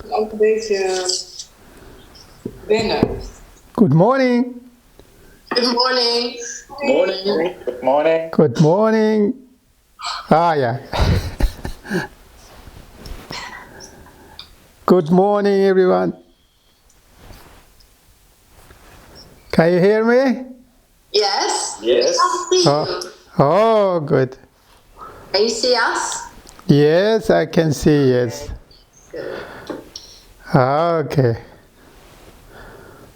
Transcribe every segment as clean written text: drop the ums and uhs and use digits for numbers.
Ook een beetje wennen. Good morning. Good morning. Morning. Good morning. Good morning. Ah, yeah. Good morning, everyone. Can you hear me? Yes. Yes. We can see you. Oh, good. Can you see us? Yes, I can see, yes. Good. Okay.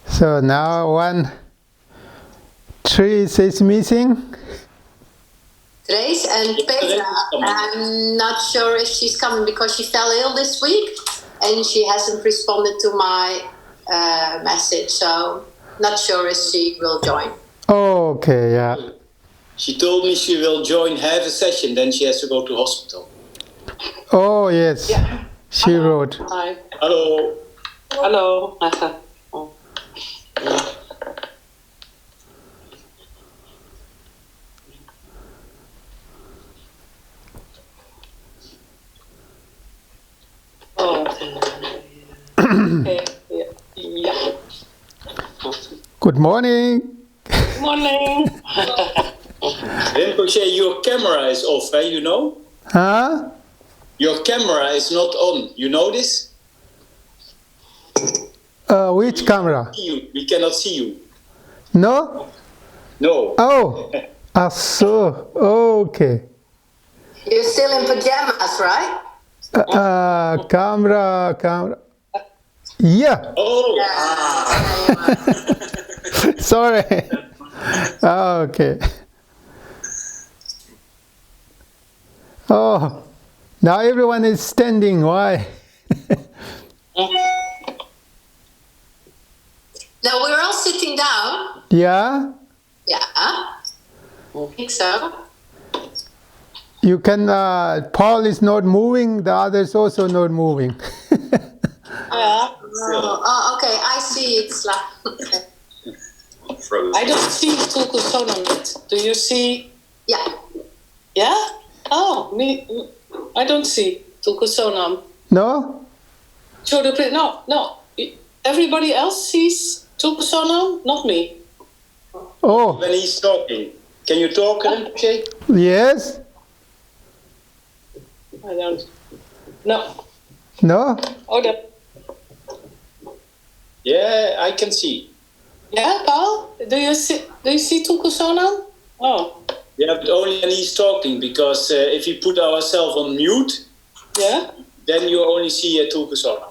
So now 1, 3 is missing. Trace and Petra. I'm not sure if she's coming because she fell ill this week and she hasn't responded to my message. So not sure if she will join. Okay, yeah. She told me she will join half a session, then she has to go to hospital. Oh, yes. Ja. She wrote. Hi. Hallo. Hallo. Oh, okay. Ja. Good morning. Good morning. Rinpoche, your camera is off, you know? Huh? Your camera is not on, you know this? Which camera? We cannot see you. No? No. Oh, so, okay. You're still in pajamas, right? Camera. Yeah. Oh. Yeah, you are. Sorry. Okay. Oh, now everyone is standing. Why? No, we're all sitting down. Yeah. Yeah. I think so. You can. Paul is not moving. The others also not moving. Oh, okay. I see it's like. Okay. I don't see Tulku Sonam yet. Do you see? Yeah. Yeah? Oh, me. I don't see Tulku Sonam. No. Choedup, no. Everybody else sees Tulku Sonam, not me. Oh. When he's talking. Can you talk, Rinpoche? Yes. I don't. No. No. Oh, Yeah, I can see. yeah, Paul? Do you see Tulku Sonam? Oh. Yeah, but only when he's talking, because if we put ourselves on mute, Yeah? then you only see Tulku Sonam.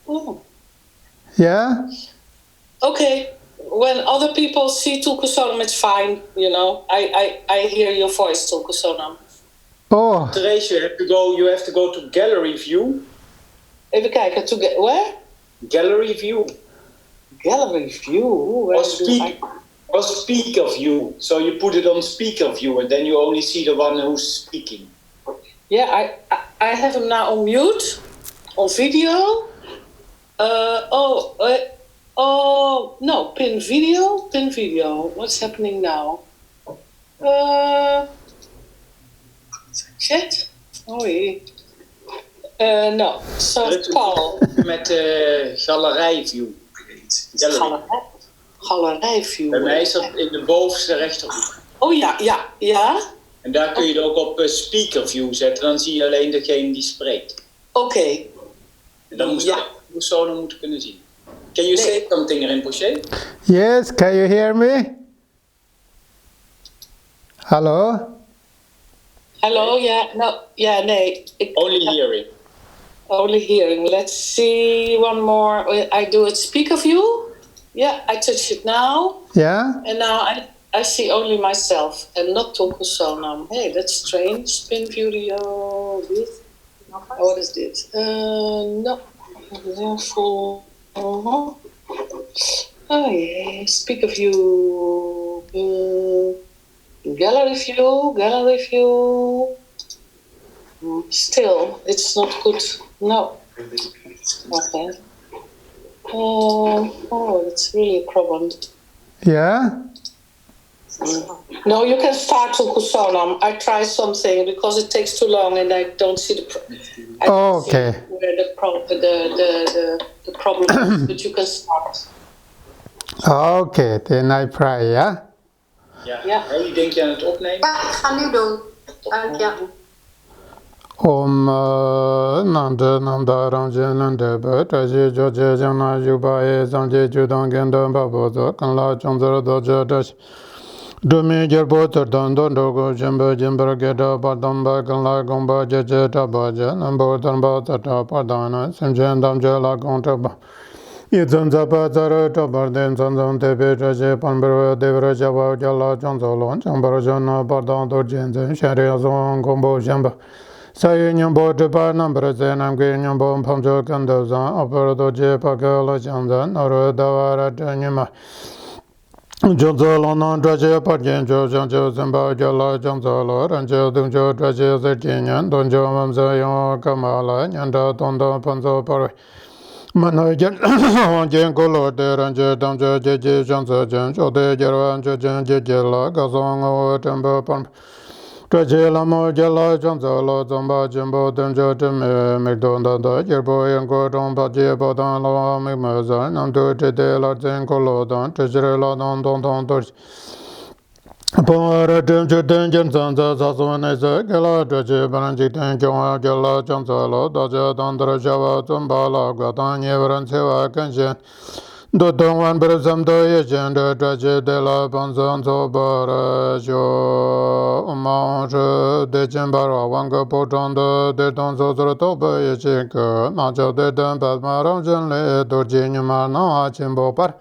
Oh. Yeah. Okay. When other people see Tulku Sonam, it's fine, you know. I hear your voice, Tulku Sonam. Oh. Therese, you have to go to gallery view. Even kijken, where? Gallery view. Gallery view? Where Or speaker view. So you put it on speaker view and then you only see the one who's speaking. Yeah, I have him now on mute, on video. Oh, no, pin video. What's happening now? Chat? Oei. No, so Paul. Met galerijview. Galerijview. Bij mij is dat in de bovenste rechterhoek. Oh ja. En daar kun je het ook op speakerview zetten. Dan zie je alleen degene die spreekt. Oké. En dan moest Sonam moeten kunnen zien. Can you say something, Rinpoche? Yes, can you hear me? Hello? Hello, nee. Only hearing. Only hearing. Let's see one more. I do it speaker view. Yeah, I touch it now. Yeah? And now I see only myself and not Tulku Sonam. Hey, that's strange. Spin video. What is this? No. Full. Oh yeah. Speaker view. Gallery view. Still, it's not good. No. Okay. It's really a problem. Yeah? No, you can start Tulku Sonam. I try something because it takes too long and I don't see the. Okay. Where the problem is, but you can start. Okay, then I pray, yeah? Ja. Hey, denk je aan het opnemen? Ja, ik ga nu doen. Ja. Om Nanda Nanda Ranjananda Bataji Joja Jana Yubae Sanje Judangan Babozo Kanla Chandra Doja Dash Dumi Gerboter Dondo Dogo Jimba Geda Badamba Kanla Gomba Jaja Tabaja Nambo Damba Tata Padana Simjan Damja La Gontaba Yizanzapa Zara Tabarden Zanzan Tepe Raja Panbara Devraja Jala Janzolon Chambarajana Padan Dorjenzen Shariazon Gombo Jamba Sayu Nyambo Deba Number Zenam Nyambo Pamjo Kandozan Opera Je Pakala Janzan Noro Davara Janima Jonzolo Draja Parjanjo Janjo Zamba Jala Janzolo Ranjo Dunjo Draja Zerjinian Donjo Mamzayo Kamala Nyanda Tondo Panzo Pari Manojan Jengolo de Ranja Damjo Jeje Janzo Janjo de Jerwan Jajan Jejela Gazongo Tembo Pam Trajela Jala Janzalo Zamba Jimbo Dunjo Jim McDonald Jerbo and Gordon Baje Bodan Law Mimazan Namdo de la Zengolo Don Trajela Don Dors Pora Dunjo Dungeon Zanza Sasonesa Gala Draje Baranji Tanjo Gala Janzalo Daja Dandra Java Zumbala Gadan Yevaran Seva Kanshan Dodon Wan Berzam Doya Gender Draje de la Banzanzo Barajo Mange de Jimbara Wanga Potonda de Donzo Zrotoba Yachika Najo de Damba Maranjan Le Dorjinima Na Chimbo Par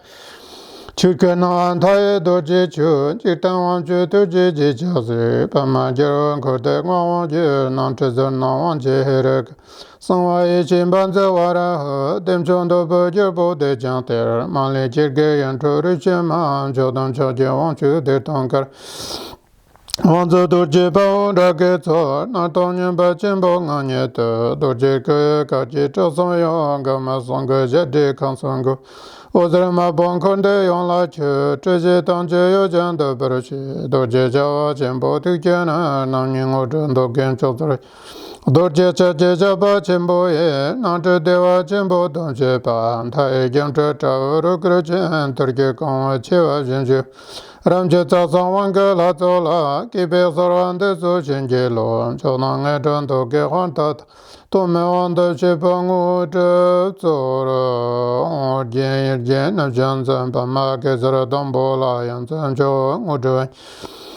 Chukana Antaye Dorje Chu, Chitan Chu Turji Jase, Pamajer, Korte Gwaje, Nantrezor Nawanje Herek, Sanwa Chimbanza Wara, Demchondo Bergerbo de Janter, Mali Chirge and Torichima, Jordan Chaja Wanchu de Tonker. Wanzo Dorje Bao Ragetor, Natonian Bachimbo Nanyeta, Dorje Kaji Tosoyo, Gamasonga Jade Kansango. Ozrema Bonkonde on la Chu, Treje Tanje Yojan de Berche, Dorje Java, Jimbo Tukena, Naming Odo Gen Children. Dorje Jaba Jimbo, Nante Deva Jimbo Donje Pan, Tai Gentra Tower, Grudge, Turkey Con, Chiva Jinju. Ramjeta Sawanga Latola, Kibe Soran de Sojingelo, Chonang Edon to Gehontat, Tome on the Chipangu Zora, Jen of Johnson, Pamakazara Dombola, and Sanjo, Udway.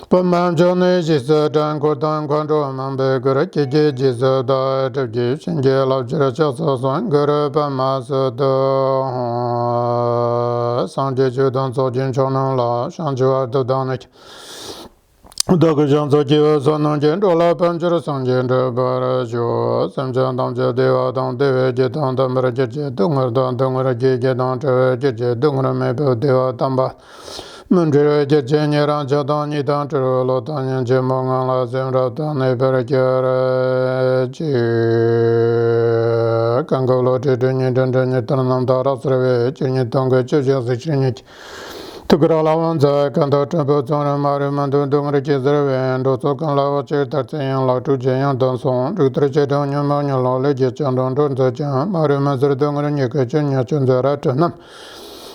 Pamam Jones is a Dankotan Control Mambe Guraki is a diet of Gish and Jail of Jerachasan, Gurapa Masa Sanjeju Don Sojin Chonola, Sanjua to Donich. Dog Johnson Jiva Sonon Gendola Panjura Sanjenda Barajo, Samjan Damja Deva Don Deve Jeton Damaraje, Dungar Don Dungara Jeton Dungar Mebe Deva Damba. Mundre Jenny Ranjadani Dantro Lotanyan Jemongala Zemra Dane Berger Kangolo Dini Dundani Tanam Darasreve, Jenny Tonga Chujinich. Tugralawanza, Kanda Temple Zona Marimandu Dungri Jizrewe, and also can lava chair that saying La Tu Jayan Danson, Rutrache Danya Manual, Legit and Don the Jam, Marimanzer Dungri Nikachin Yachanzaratanam.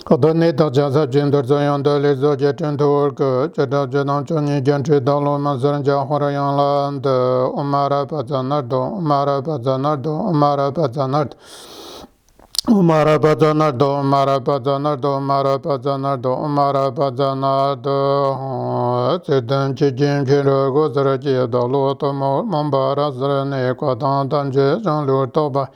Odonita Jaza Jinder Zayan Delizo Jetin to work, Jeda Jedan Chani Gentry Dalo Mazanja Horayan Land, Umara Pazanardo, Umara Pazanardo, Umara Pazanard. Umara Bajanardo, Umara Bajanardo, Umara Bajanardo, Umara Bajanardo, Zidin Chijin Chiro Gozaraji, Dalotomo, Mambara Zrene, Quadan Danje, Jean Lutoba,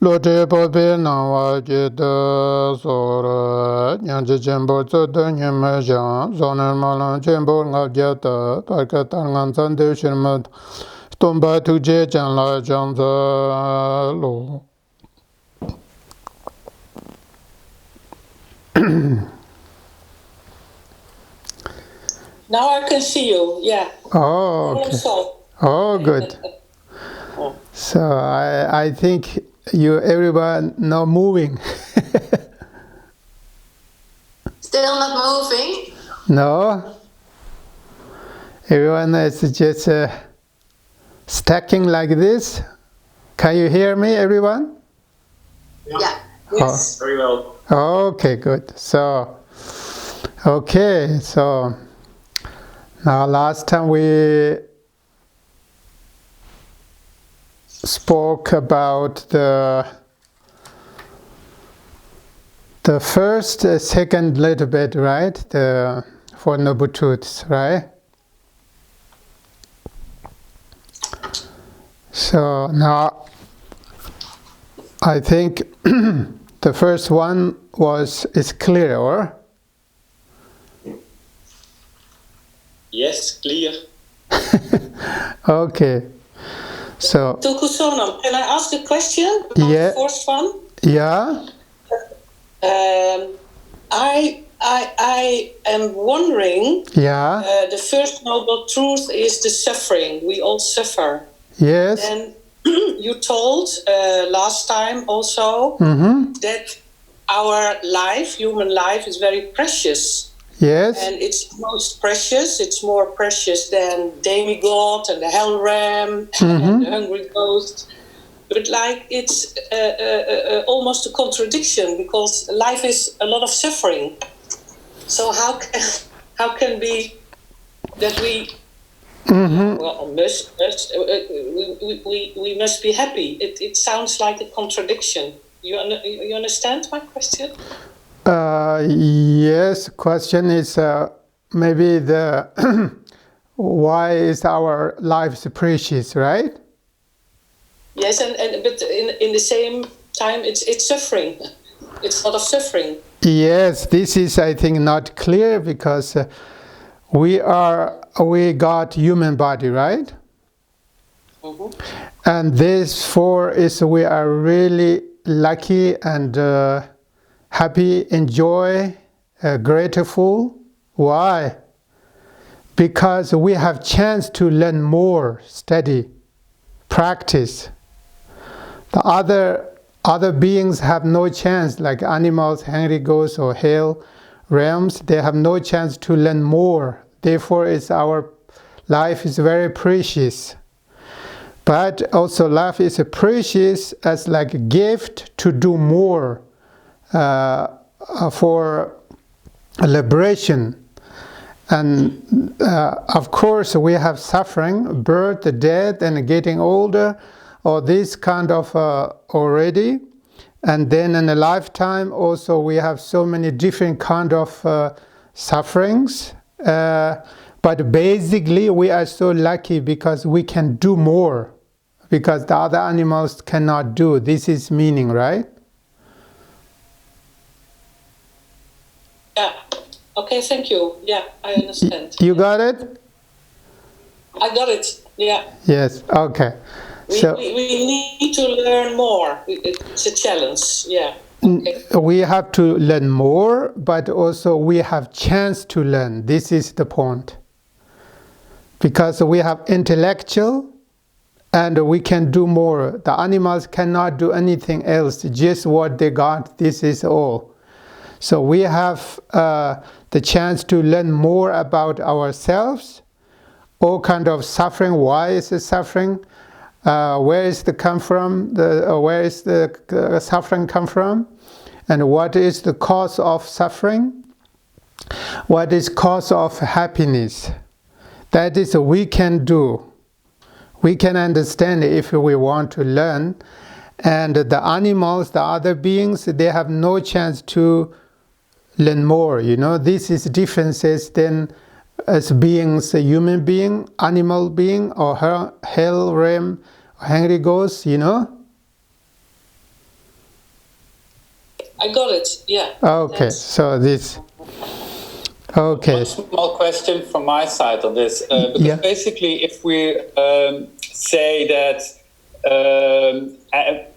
Lote Pope, Nawa Jida, Sora, Yanji Jimbo, Zodin Yamajan, Zoner Malan, Jimbo, Ngajata, Parkatan, Sande Shirmad, Stomba Tuje, Janla Janza, Lo. Now I can see you, yeah. Oh, okay. Oh, good. So I think you everyone now moving. Still not moving? No. Everyone is just stacking like this. Can you hear me, everyone? Yeah. Yes. Very well. Okay, good. So, okay, so now last time we spoke about the first, second little bit, right? The Four Noble Truths, right? So now I think the first one is clear, or? Yes, clear. Okay. So Tulku Sonam, can I ask a question about Yeah. the first one? yeah, I am wondering, yeah, the first noble truth is the suffering. We all suffer. yes, And you told last time also that our life, human life, is very precious. yes, And it's most precious. It's more precious than demigod and the hell ram and the hungry ghost. But like it's almost a contradiction because life is a lot of suffering. So how can we that we well we must be happy? It sounds like a contradiction. You understand my question? yes. Question is maybe the why is our life precious, right? Yes, but in the same time, it's suffering. It's a lot of suffering. Yes, this is I think not clear because we got human body, right? And therefore we are really lucky and happy, enjoy, grateful. Why? Because we have chance to learn more, study, practice. The other beings have no chance, like animals, hungry ghosts, or hell realms. They have no chance to learn more. Therefore, our life is very precious. But also, life is precious as like a gift to do more for liberation. And of course, we have suffering, birth, death, and getting older. Or this kind of already, and then in a lifetime also we have so many different kind of sufferings, but basically we are so lucky because we can do more because the other animals cannot do. This is meaning, right? Yeah. Okay, thank you. Yeah, I understand. You got it? I got it. Yeah. Yes, okay. We need to learn more. It's a challenge, yeah. We have to learn more, but also we have chance to learn. This is the point. Because we have intellectual and we can do more. The animals cannot do anything else, just what they got, this is all. So we have the chance to learn more about ourselves, all kind of suffering, why is the suffering, where is the come from, where is the suffering come from, and what is the cause of suffering, what is cause of happiness. That is we can do. We can understand if we want to learn. And the animals, the other beings, they have no chance to learn more. You know, this is differences than as beings, a human being, animal being, or hell realm, hungry ghost, you know. I got it, yeah. Okay, Thanks. so this... Okay. One small question from my side on this. Because basically, if we say that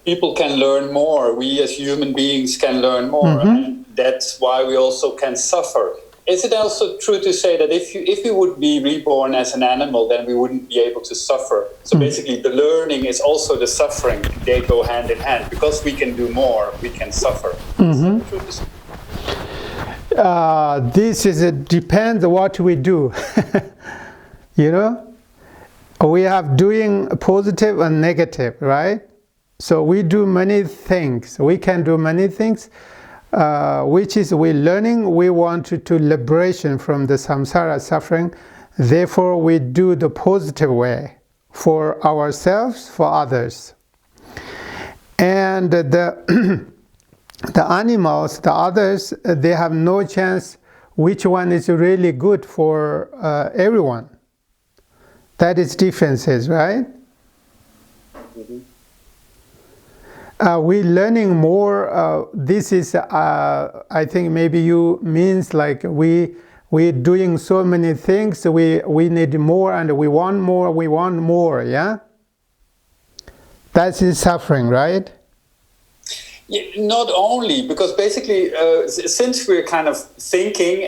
people can learn more, we as human beings can learn more, and that's why we also can suffer. Is it also true to say that if you would be reborn as an animal, then we wouldn't be able to suffer? So basically, the learning is also the suffering. They go hand in hand. Because we can do more, we can suffer. Is that true to say? This is depends what we do. You know, we have doing positive and negative, right? So we do many things. We can do many things, which is we learning. We want to liberation from the samsara suffering. Therefore, we do the positive way for ourselves, for others, and the. The animals, the others, they have no chance which one is really good for everyone. That is differences, right? We're learning more. This is, I think maybe you means like we're doing so many things. We need more and we want more, yeah? That's the suffering, right? Yeah, not only, because basically, since we're kind of thinking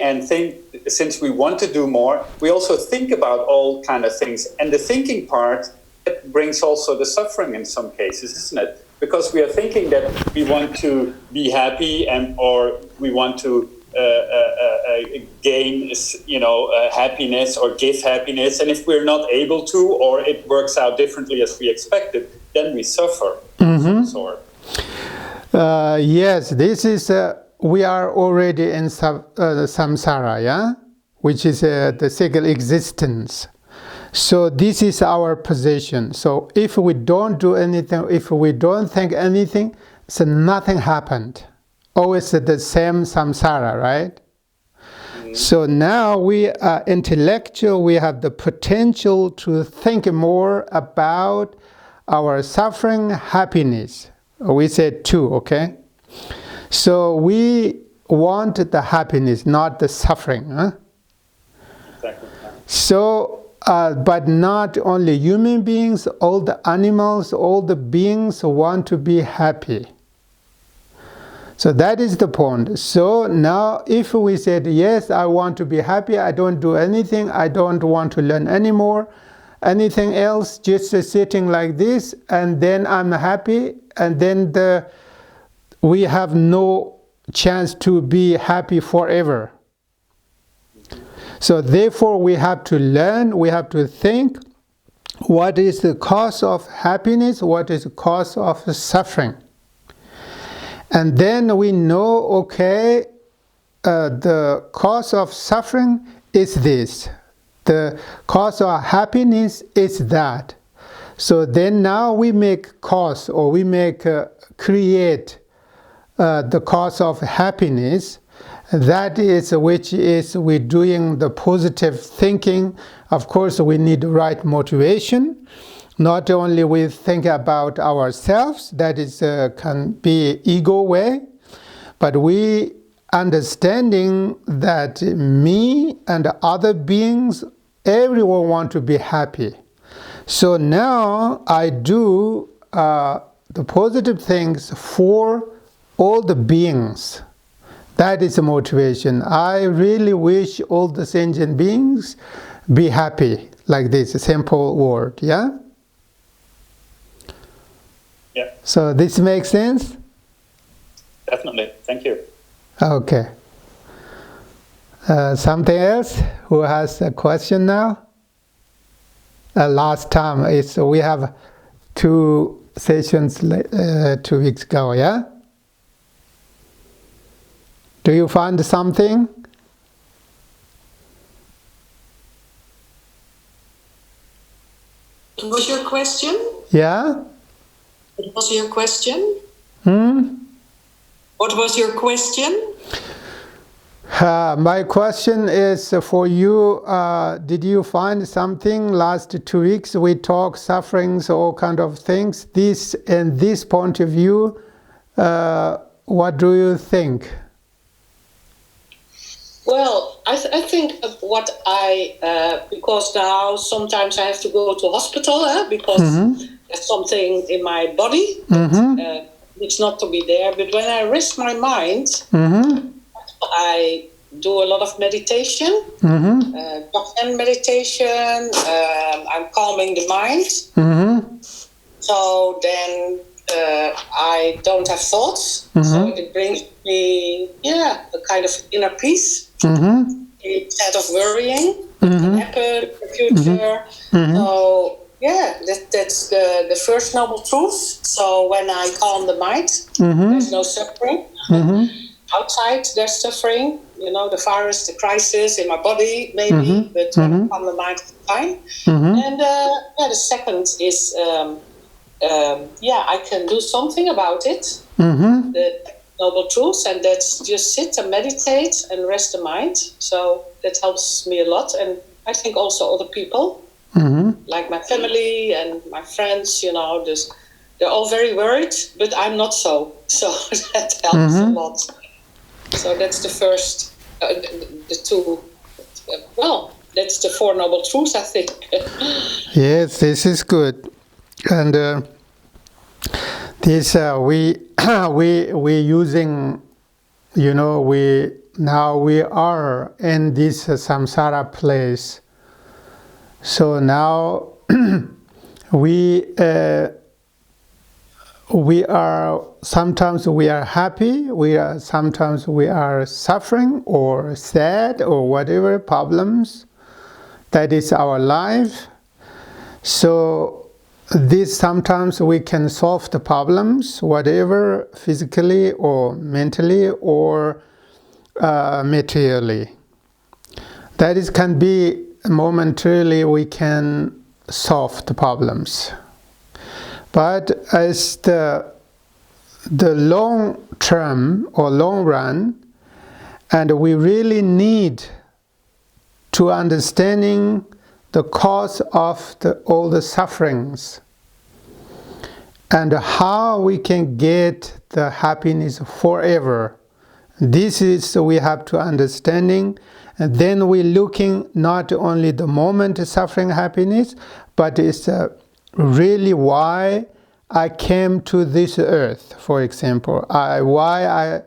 since we want to do more, we also think about all kind of things. And the thinking part, that brings also the suffering in some cases, isn't it? Because we are thinking that we want to be happy or we want to gain, happiness or give happiness. And if we're not able to, or it works out differently as we expected, then we suffer. Yes, this is, we are already in samsara, yeah? Which is the single existence. So this is our position. So if we don't do anything, if we don't think anything, so nothing happened. Always the same samsara, right? So now we are intellectual, we have the potential to think more about our suffering, happiness. We said two, okay? So we want the happiness, not the suffering. Huh? Exactly. So, but not only human beings, all the animals, all the beings want to be happy. So that is the point. So now if we said, yes, I want to be happy, I don't do anything, I don't want to learn anymore, anything else, just sitting like this, and then I'm happy, and then we have no chance to be happy forever. So therefore we have to learn, we have to think, what is the cause of happiness, what is the cause of suffering. And then we know, okay, the cause of suffering is this. The cause of happiness is that. So then now we make cause, or we make create the cause of happiness. That is which is we're doing the positive thinking. Of course, we need the right motivation. Not only we think about ourselves, that is can be ego way, but we understanding that me and other beings, everyone want to be happy. So now I do the positive things for all the beings. That is the motivation. I really wish all the sentient beings be happy, like this simple word, yeah? Yeah. So this makes sense? Definitely. Thank you. Okay. Something else? Who has a question now? Last time we have 2 sessions 2 weeks ago, yeah? Do you find something? What was your question? Yeah? What was your question? What was your question? My question is for you. Did you find something last 2 weeks? We talk sufferings, all kind of things. This, in this point of view, what do you think? Well, I think what because now sometimes I have to go to hospital because there's something in my body that needs not to be there. But when I rest my mind, I do a lot of meditation, meditation. I'm calming the mind. So then I don't have thoughts. So it brings me, a kind of inner peace. Instead of worrying what can happen in the future. So that's the first noble truth. So when I calm the mind, there's no suffering. Outside there's suffering, the virus, the crisis in my body maybe, but when I calm the mind, it's fine. And the second is I can do something about it. The noble truth, and that's just sit and meditate and rest the mind. So that helps me a lot, and I think also other people, like my family and my friends. They're all very worried, but I'm not so. So that helps a lot. So that's the first, the two. That's the 4 noble truths, I think. Yes, this is good, and this we using, we are in this samsara place. So now we are, sometimes we are happy, sometimes we are suffering or sad or whatever problems. That is our life. So this sometimes we can solve the problems, whatever, physically or mentally or materially. That is can be momentarily we can solve the problems. But as the long term or long run, and we really need to understanding the cause of all the sufferings and how we can get the happiness forever. This is we have to understanding, and then we're looking not only the moment suffering happiness, but it's really why I came to this earth, for example. Why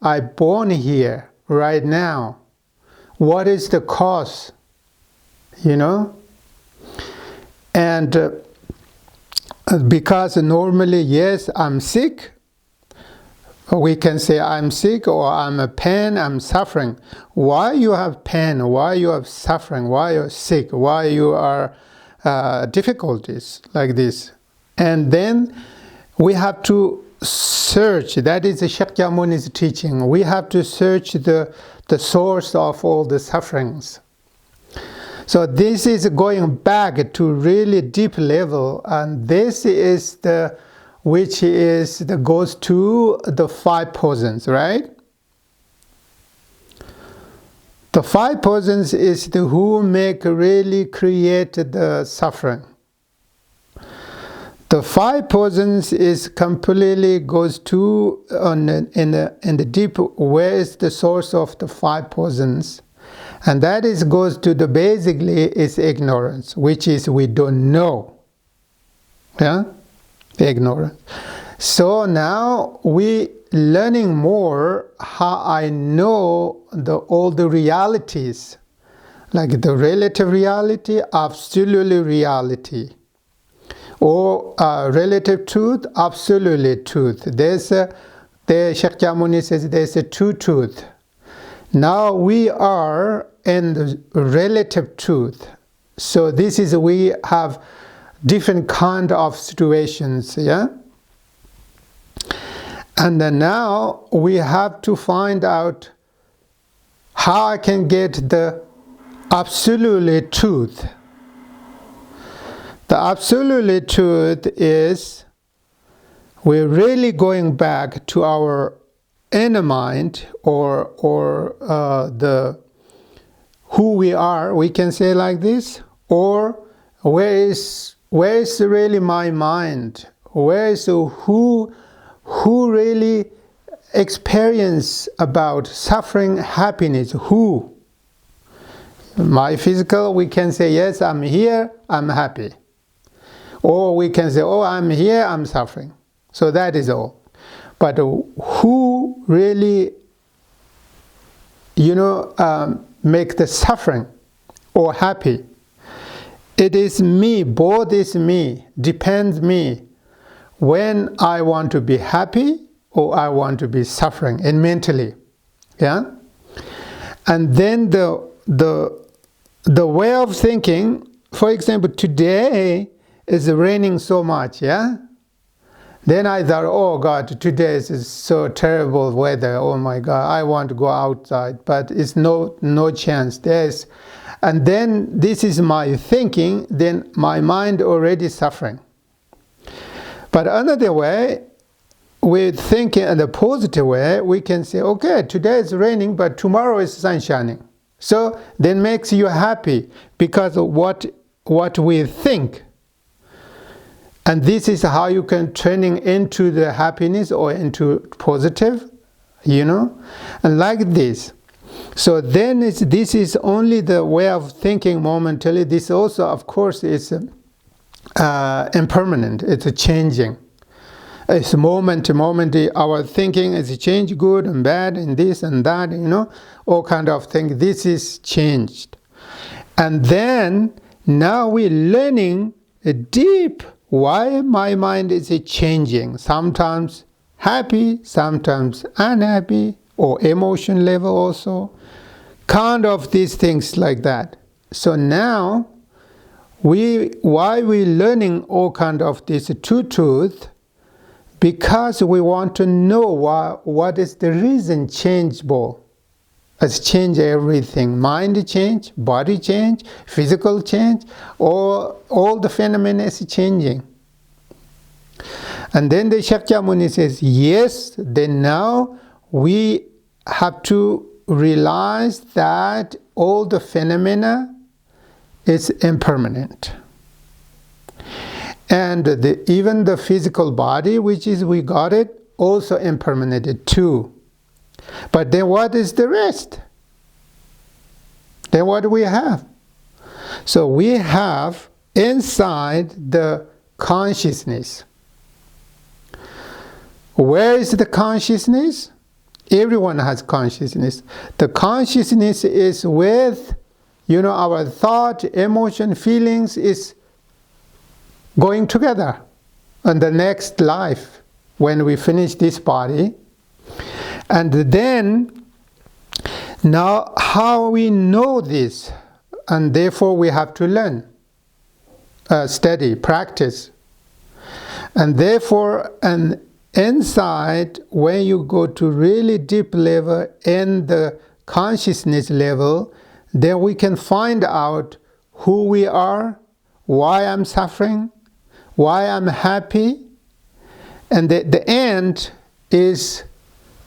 I born here right now. What is the cause? And because normally, yes, I'm sick. We can say I'm sick, or I'm a pain, I'm suffering. Why you have pain? Why you have suffering? Why you're sick? Why you are difficulties like this? And then we have to search. That is the Shakyamuni's teaching. We have to search the source of all the sufferings. So this is going back to really deep level, and this is goes to the 5 poisons, right? The 5 poisons is who really create the suffering. The 5 poisons is completely goes to in the deep. Where is the source of the 5 poisons? And that goes to the basically is ignorance, which is we don't know. Yeah, the ignorance. So now we learning more how I know all the realities, like the relative reality, absolute reality, or relative truth, absolute truth. The Shakyamuni says there's a two truth. Now we are in the relative truth. So this is, we have different kind of situations, yeah? And then now we have to find out how I can get the absolute truth. The absolute truth is we're really going back to our inner mind, or the who we are, we can say like this, or where is really my mind? Where is who really experience about suffering, happiness? Who? My physical, we can say, yes, I'm here, I'm happy. Or we can say, oh, I'm here, I'm suffering. So that is all. But who really, make the suffering or happy? It is me, both is me, depends me. When I want to be happy or I want to be suffering, and mentally, yeah. And then the way of thinking, for example, today is raining so much, yeah. Then I thought, oh God, today is so terrible weather. Oh my God, I want to go outside, but it's no chance. And then this is my thinking. Then my mind already suffering. But another way, with thinking in a positive way, we can say, okay, today is raining, but tomorrow is sun shining. So then makes you happy because of what we think. And this is how you can turning into the happiness or into positive, and like this. So then this is only the way of thinking momentarily. This also, of course, is impermanent. It's changing. It's moment to moment. Our thinking is change, good and bad, and this and that, all kind of things. This is changed. And then now we're learning a deep why my mind is changing. Sometimes happy, sometimes unhappy, or emotion level also. Kind of these things like that. So now, why we learning all kind of this truth? Because we want to know what is the reason changeable. It's change everything. Mind change, body change, physical change, all the phenomena is changing. And then the Shakyamuni says, yes, then now we have to realize that all the phenomena is impermanent. And even the physical body, which is we got it, also impermanent too. But then what is the rest? Then what do we have? So we have inside the consciousness. Where is the consciousness? Everyone has consciousness. The consciousness is with, our thought, emotion, feelings is going together. And the next life, when we finish this body, and then, now how we know this, and therefore we have to learn, study, practice. And therefore, and inside, when you go to really deep level in the consciousness level, then we can find out who we are, why I'm suffering, why I'm happy, and the end is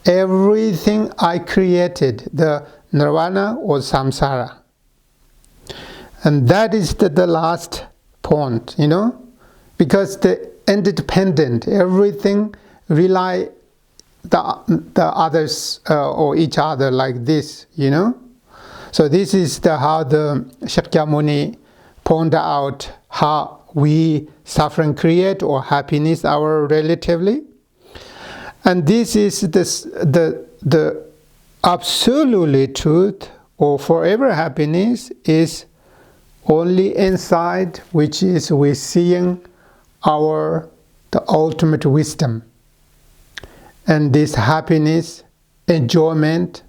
everything I created, the nirvana or samsara. And that is the last point, because the independent, everything rely the others or each other like this, So this is how the Shakyamuni pointed out how we suffering create or happiness our relatively. And this is the absolute truth, or forever happiness is only inside, which is we seeing the ultimate wisdom. And this happiness, enjoyment,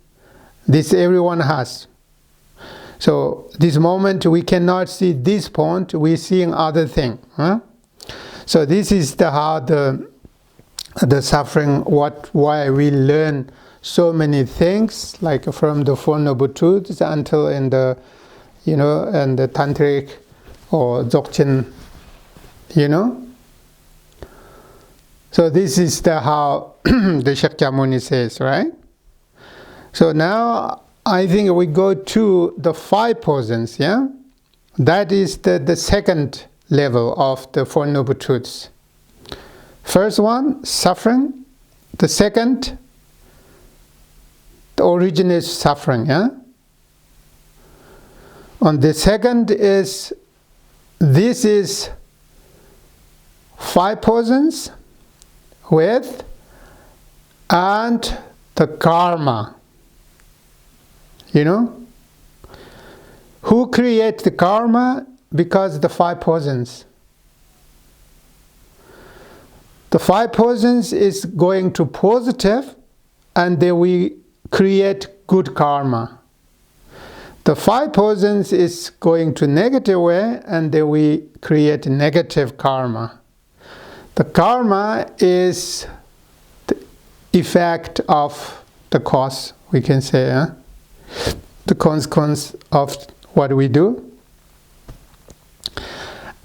this everyone has. So this moment we cannot see this point, we seeing other thing. Huh? So this is how the suffering, why we learn so many things, like from the Four Noble Truths until in the, and the Tantric or Dzogchen, So this is how the Shakyamuni says, right? So now I think we go to the 5 poisons, yeah? That is the second level of the Four Noble Truths. First one, suffering. The second, the origin is suffering, yeah? And the second is, this is 5 poisons with and the karma. Who creates the karma? Because the 5 poisons. The 5 poisons is going to positive, and then we create good karma. The 5 poisons is going to negative way, and then we create negative karma. The karma is the effect of the cause, we can say, the consequence of what we do.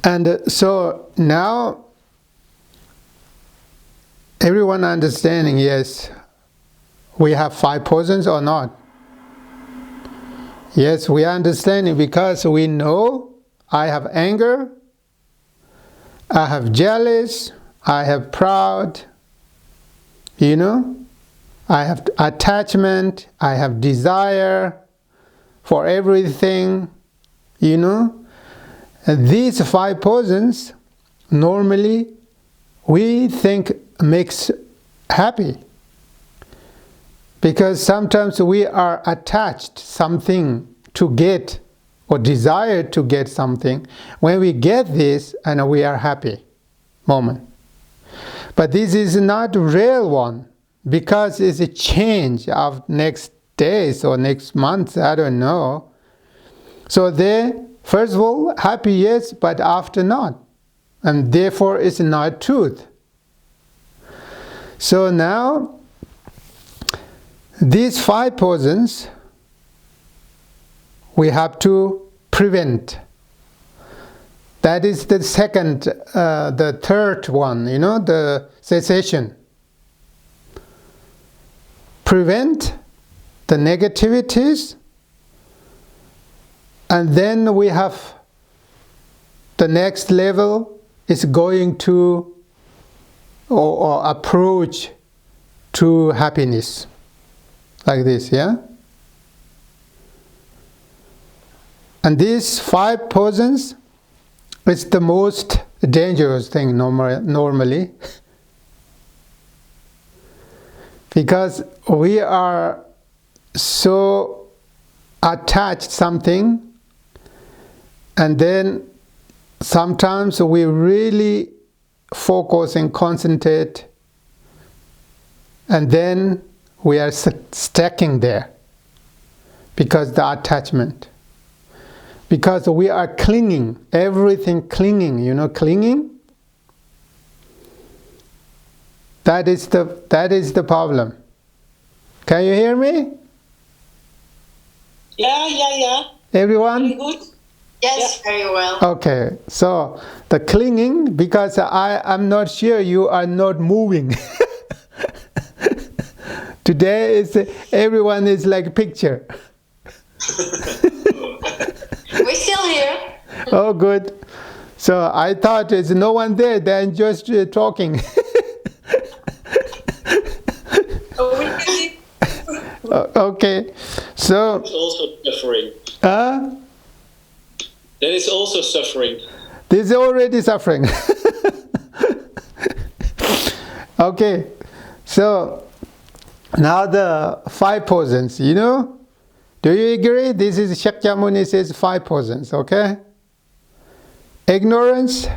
And so now everyone understanding, yes, we have 5 poisons or not? Yes, we are understanding because we know I have anger, I have jealous, I have proud, I have attachment, I have desire for everything, And these 5 poisons normally we think makes happy. Because sometimes we are attached something to get or desire to get something. When we get this, and we are happy moment. But this is not real one, because it's a change of next days or next month, I don't know. So there, first of all, happy yes, but after not. And therefore it's not truth. So now, these 5 poisons we have to prevent. That is the second, the third one, the cessation. Prevent the negativities, and then we have the next level is going to or approach to happiness. Like this, yeah? And these 5 poisons is the most dangerous thing normally. Because we are so attached something, and then sometimes we really focus and concentrate, and then we are stacking there because the attachment. Because we are clinging, everything clinging, clinging. That is the problem. Can you hear me? Yeah. Everyone? Very good. Yes, Yeah. very well. Okay, so the clinging, because I'm not sure you are not moving. Today everyone is like picture. We're still here. Oh, good. So I thought there's no one there, then just talking. Okay, so. It's also suffering. That is also suffering. This is already suffering. Okay, So now the 5 poisons, you know? Do you agree? This is Shakyamuni says 5 poisons, okay? Ignorance,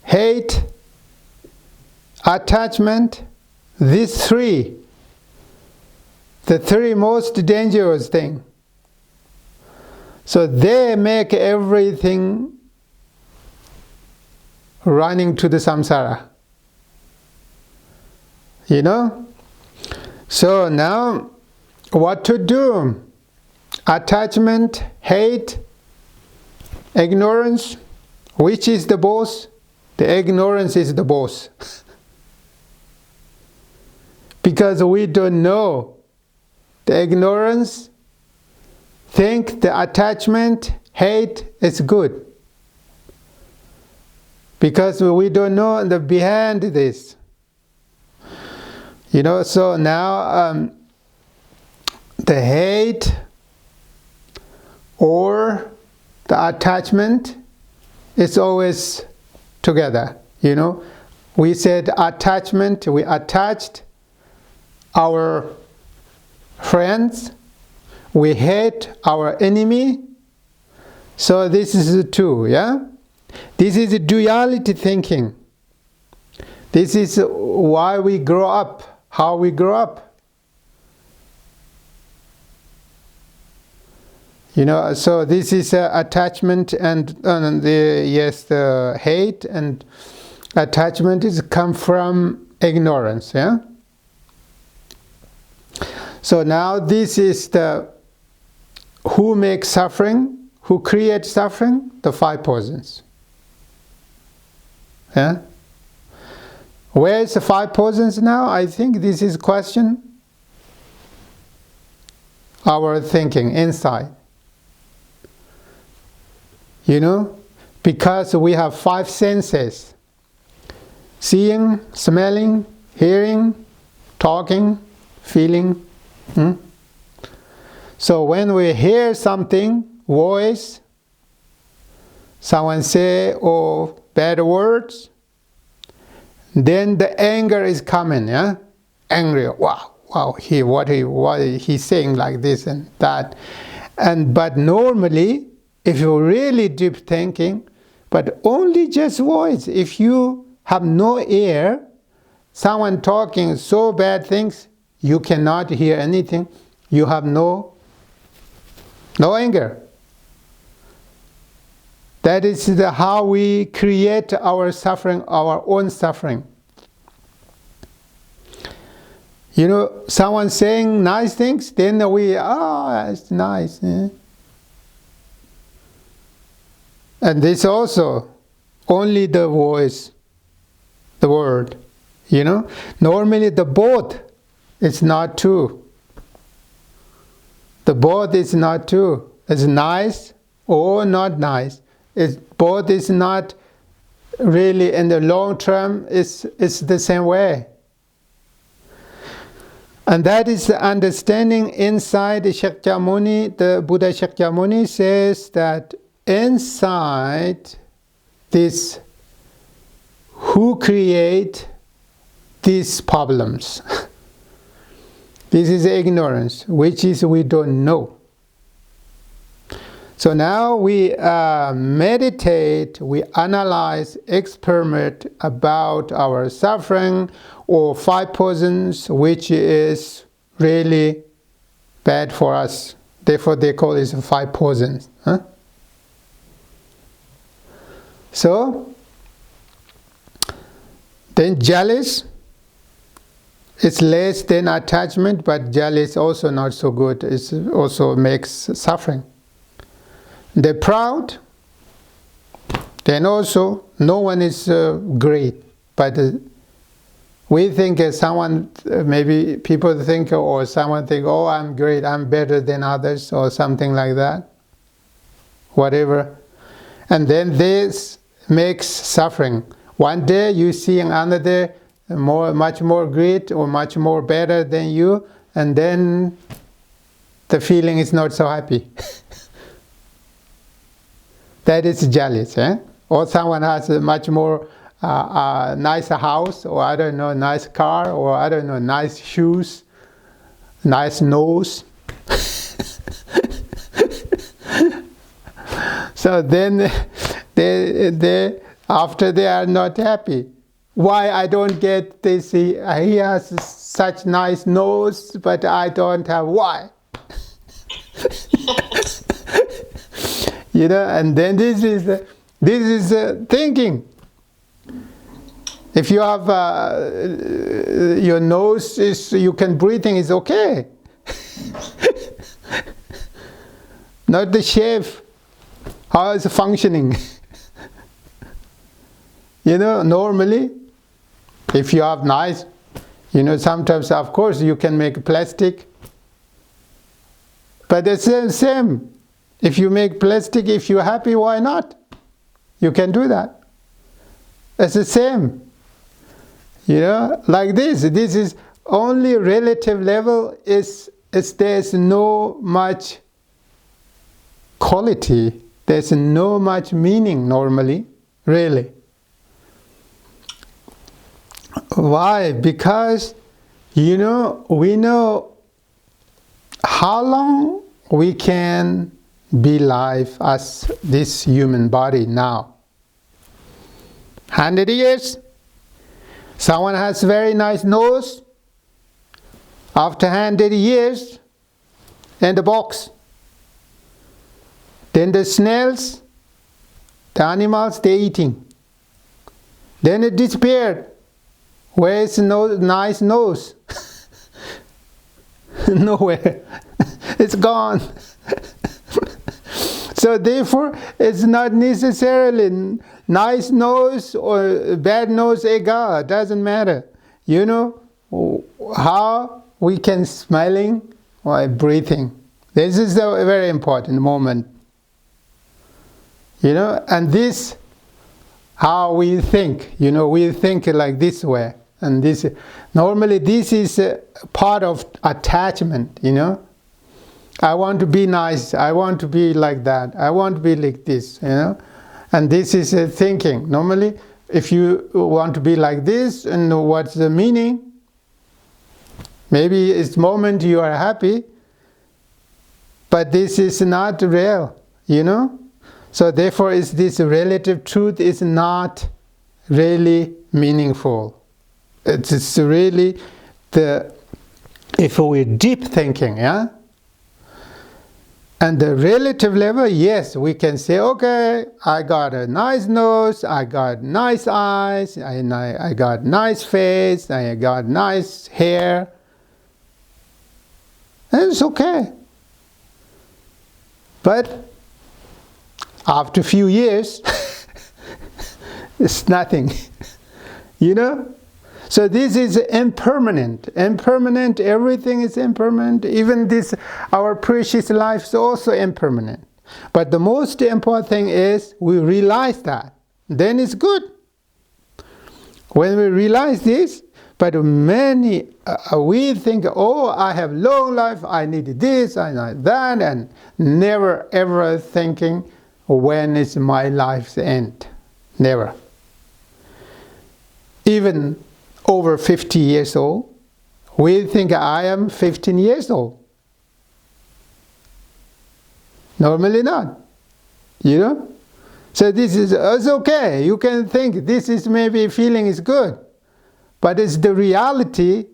hate, attachment, these 3, the 3 most dangerous things. So they make everything running to the samsara. You know? So now, what to do? Attachment, hate, ignorance. Which is the boss? The ignorance is the boss. Because we don't know. The ignorance think the attachment, hate is good. Because we don't know the behind this. You know, so now the hate or the attachment is always together, you know. We said attachment, we attached our friends, we hate our enemy. So this is 2, yeah? This is duality thinking. This is why we grow up, how we grow up. You know, so this is attachment and the hate and attachment is come from ignorance, yeah? So now this is the who makes suffering, who creates suffering? The 5 poisons. Yeah? Where is the 5 poisons now? I think this is question. Our thinking inside. You know? Because we have 5 senses. Seeing, smelling, hearing, talking, feeling. So when we hear something, voice, someone say bad words, then the anger is coming, yeah? Angry, wow, what he's saying like this and that. But normally, if you're really deep thinking, but only just voice, if you have no ear, someone talking so bad things, you cannot hear anything, you have no anger. That is how we create our suffering, our own suffering. You know, someone saying nice things, then we, it's nice. Eh? And this also, only the voice, the word, you know. Normally the both is not true. The both is not true. It's nice or not nice. Both is not really in the long term, it's the same way. And that is the understanding inside Shakyamuni. The Buddha Shakyamuni says that inside this, who create these problems? This is ignorance, which is we don't know. So now we meditate, we analyze, experiment about our suffering or 5 poisons, which is really bad for us. Therefore they call it 5 poisons. Huh? So, then jealous, it's less than attachment, but jealous also not so good. It also makes suffering. They're proud, then also no one is great, but we think someone, maybe people think, or someone think, oh, I'm great, I'm better than others, or something like that, whatever. And then this makes suffering. One day you see another much more great or much more better than you, and then the feeling is not so happy. That is jealous, eh? Or someone has much more a nice house, or I don't know, nice car, or I don't know, nice shoes, nice nose. So then they after they are not happy. Why I don't get this? He has such nice nose, but I don't have. Why? You know, and then this is thinking. If you have your nose is you can breathing is okay. Not the shape. How is it functioning? You know, normally, if you have nice, you know, sometimes of course you can make plastic. But it's the same. If you make plastic, if you're happy, why not? You can do that. It's the same. You know, like this. This is only relative level. There's no much quality. There's no much meaning normally, really. Why? Because, you know, we know how long we can be alive as this human body now. 100 years. Someone has very nice nose. After 100 years, in the box. Then the snails, the animals, they're eating. Then it disappeared. Where is the nice nose? Nowhere. It's gone. So therefore, it's not necessarily nice nose or bad nose, egal, doesn't matter. You know, how we can smelling or breathing. This is a very important moment. You know, and this, how we think, you know, we think like this way. And this, normally this is a part of attachment, you know. I want to be nice, I want to be like that, I want to be like this, you know. And this is thinking. Normally, if you want to be like this, and what's the meaning? Maybe it's the moment you are happy, but this is not real, you know. So therefore, this relative truth is not really meaningful. It's really if we're deep thinking, yeah. And the relative level, yes, we can say, okay, I got a nice nose, I got nice eyes, I got nice face, I got nice hair. And it's okay. But after a few years, it's nothing. You know? So this is impermanent. Impermanent, everything is impermanent. Even this, our precious life is also impermanent. But the most important thing is we realize that. Then it's good. When we realize this, but many, we think, oh, I have long life, I need this, I need that, and never ever thinking, when is my life's end? Never. Even over 50 years old, we think I am 15 years old. Normally not, you know? So this is, it's okay, you can think this is maybe feeling is good, but it's the reality,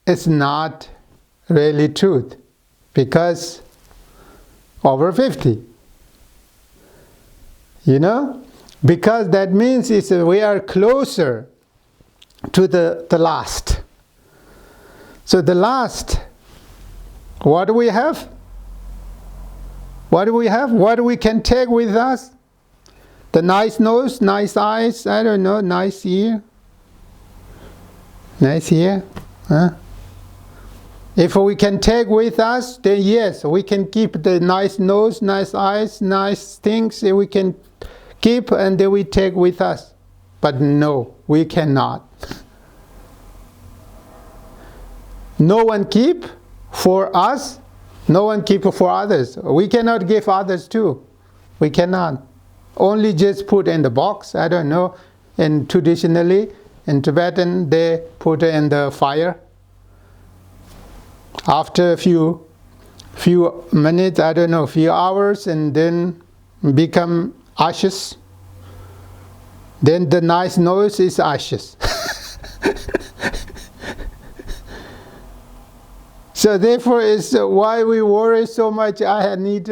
it's not really truth, because over 50. You know? Because that means we are closer to the last. So the last, what do we have? What do we have? What we can take with us? The nice nose, nice eyes, I don't know, nice ear. Nice ear. Huh? If we can take with us, then yes, we can keep the nice nose, nice eyes, nice things we can keep, and then we take with us. But no, we cannot. No one keep for us, no one keep for others. We cannot give others too. We cannot. Only just put in the box, I don't know. and traditionally in Tibetan they put it in the fire. After a few minutes, I don't know, few hours, and then become ashes. Then the nice nose is ashes. So therefore, it's why we worry so much. I need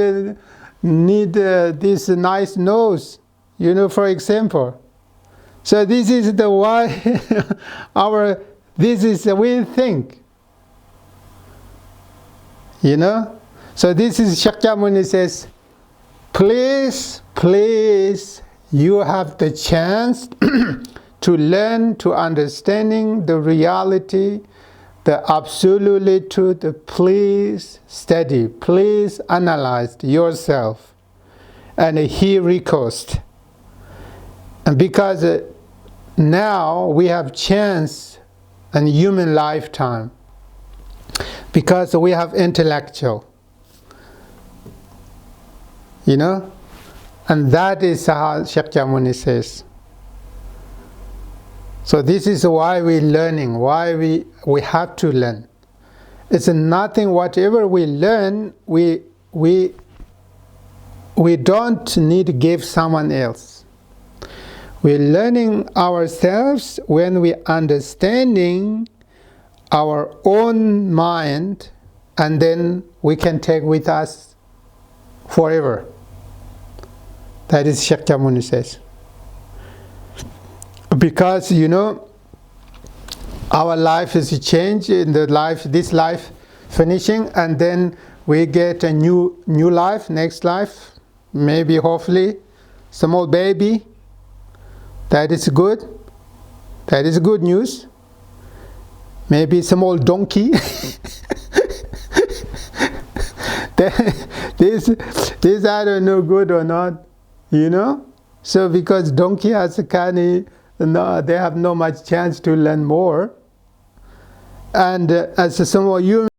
this nice nose, for example. So this is the why this is the we think. So this is Shakyamuni says, please, you have the chance to learn to understanding the reality, the absolutely truth. Please study, please analyze yourself and hear recourse. And because now we have chance in human lifetime, because we have intellectual, and that is how Shakyamuni says. So this is why we're learning, why we have to learn. It's nothing, whatever we learn, we don't need to give someone else. We're learning ourselves when we're understanding our own mind, and then we can take with us forever. That is Shakyamuni says. Because our life is changed in this life finishing, and then we get a new life, next life, maybe hopefully small baby. That is good. That is good news. Maybe small donkey. This I don't know good or not, So because donkey has a no, they have no much chance to learn more. And as a small human